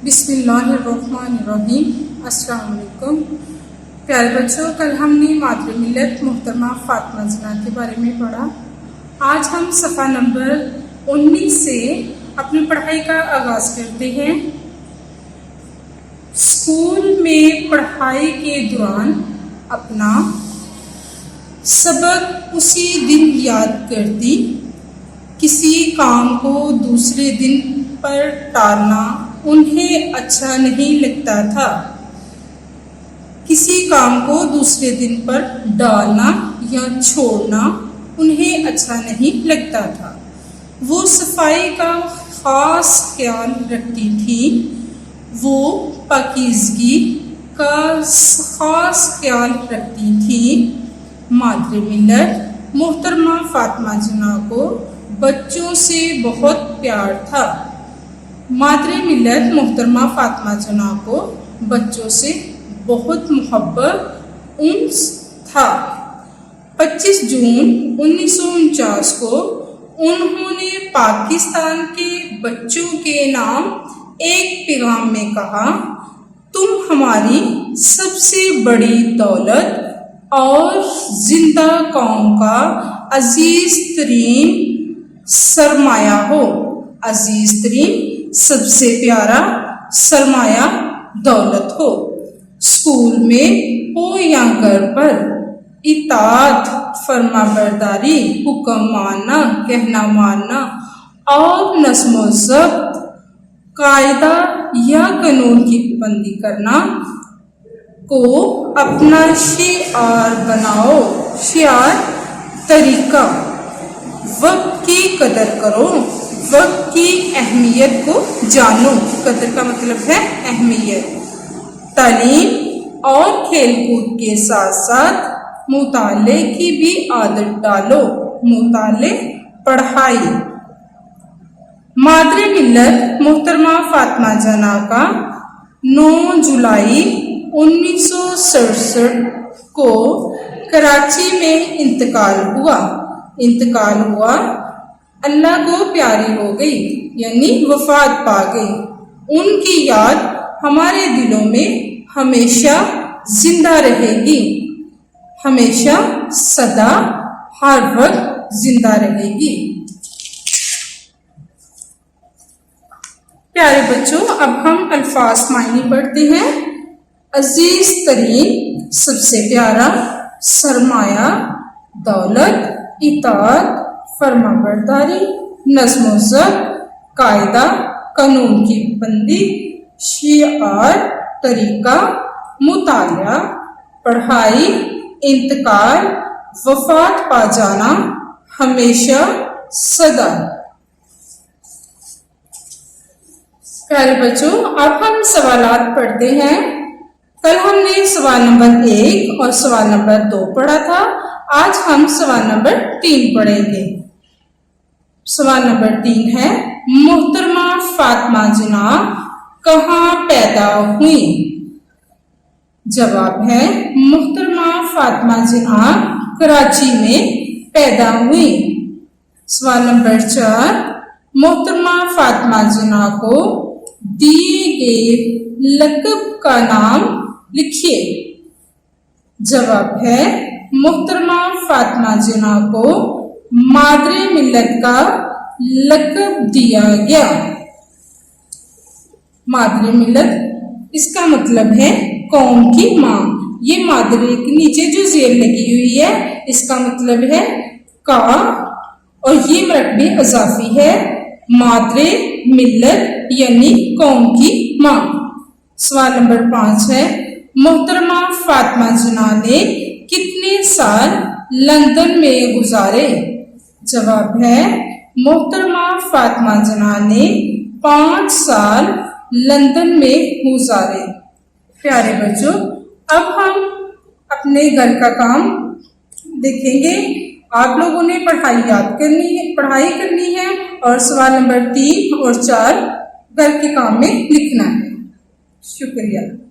بسم اللہ الرحمن الرحیم۔ السلام علیکم پیارے بچوں، کل ہم نے مادر ملت محترمہ فاطمہ جناح کے بارے میں پڑھا۔ آج ہم صفحہ نمبر 19 سے اپنی پڑھائی کا آغاز کرتے ہیں۔ اسکول میں پڑھائی کے دوران اپنا سبق اسی دن یاد کرتی، کسی کام کو دوسرے دن پر ٹالنا انہیں اچھا نہیں لگتا تھا۔ کسی کام کو دوسرے دن پر ڈالنا یا چھوڑنا انہیں اچھا نہیں لگتا تھا۔ وہ صفائی کا خاص خیال رکھتی تھی، وہ پاکیزگی کا خاص خیال رکھتی تھی۔ مادر ملت محترمہ فاطمہ جناح کو بچوں سے بہت پیار تھا۔ مادر ملت محترمہ فاطمہ جناح کو بچوں سے بہت محبت انس تھا۔ 25 جون 1949 کو انہوں نے پاکستان کے بچوں کے نام ایک پیغام میں کہا، تم ہماری سب سے بڑی دولت اور زندہ قوم کا عزیز ترین سرمایہ ہو۔ عزیز ترین سب سے پیارا سرمایہ دولت ہو۔ اسکول میں ہو یا گھر پر اطاعت، فرما برداری، حکم ماننا، کہنا ماننا اور نظم و ضبط، قاعدہ یا قانون کی پابندی کرنا کو اپنا شعار بناؤ۔ شعار، طریقہ، وقت کی قدر کرو، وقت کی اہمیت کو جانو۔ قدر کا مطلب ہے اہمیت۔ تعلیم اور کھیل کود کے ساتھ ساتھ مطالعے کی بھی عادت ڈالو۔ مطالعے، پڑھائی۔ مادر ملت محترمہ فاطمہ جناح کا 9 جولائی 1967 کو کراچی میں انتقال ہوا۔ اللہ کو پیاری ہو گئی، یعنی وفات پا گئی۔ ان کی یاد ہمارے دلوں میں ہمیشہ زندہ رہے گی، ہمیشہ سدا ہر وقت زندہ رہے گی۔ پیارے بچوں، اب ہم الفاظ معنی پڑھتے ہیں۔ عزیز ترین، سب سے پیارا، سرمایہ، دولت، اطاعت، فرما برداری، نظم و ضبط، قاعدہ، قانون کی پابندی، شعار، طریقہ، مطالعہ، پڑھائی، انتقال، وفات پا جانا، ہمیشہ، سدا۔ پیارے بچوں، اب ہم سوالات پڑھتے ہیں۔ کل ہم نے سوال نمبر 1 اور سوال نمبر 2 پڑھا تھا۔ آج ہم سوال نمبر 3 پڑھیں گے۔ سوال نمبر 3 ہے، محترمہ فاطمہ جناح کہاں پیدا ہوئی؟ جواب ہے، محترمہ فاطمہ جناح کراچی میں پیدا ہوئی۔ سوال نمبر 4، محترمہ فاطمہ جناح کو دیے گئے لقب کا نام لکھیے۔ جواب ہے، محترمہ فاطمہ جناح کو مادر ملت کا لقب دیا گیا۔ مادر ملت، اس کا مطلب ہے قوم کی ماں۔ یہ مادر کے نیچے جو زیر لگی ہوئی ہے، اس کا مطلب ہے کا، اور یہ مرکب اضافی ہے، مادر ملت یعنی قوم کی ماں۔ سوال نمبر 5 ہے، محترمہ فاطمہ جناح نے کتنے سال لندن میں گزارے؟ جواب ہے، محترمہ فاطمہ جناح نے 5 سال لندن میں گزارے۔ پیارے بچوں، اب ہم اپنے گھر کا کام دیکھیں گے۔ آپ لوگوں نے پڑھائی کرنی ہے اور سوال نمبر 3 اور 4 گھر کے کام میں لکھنا ہے۔ شکریہ۔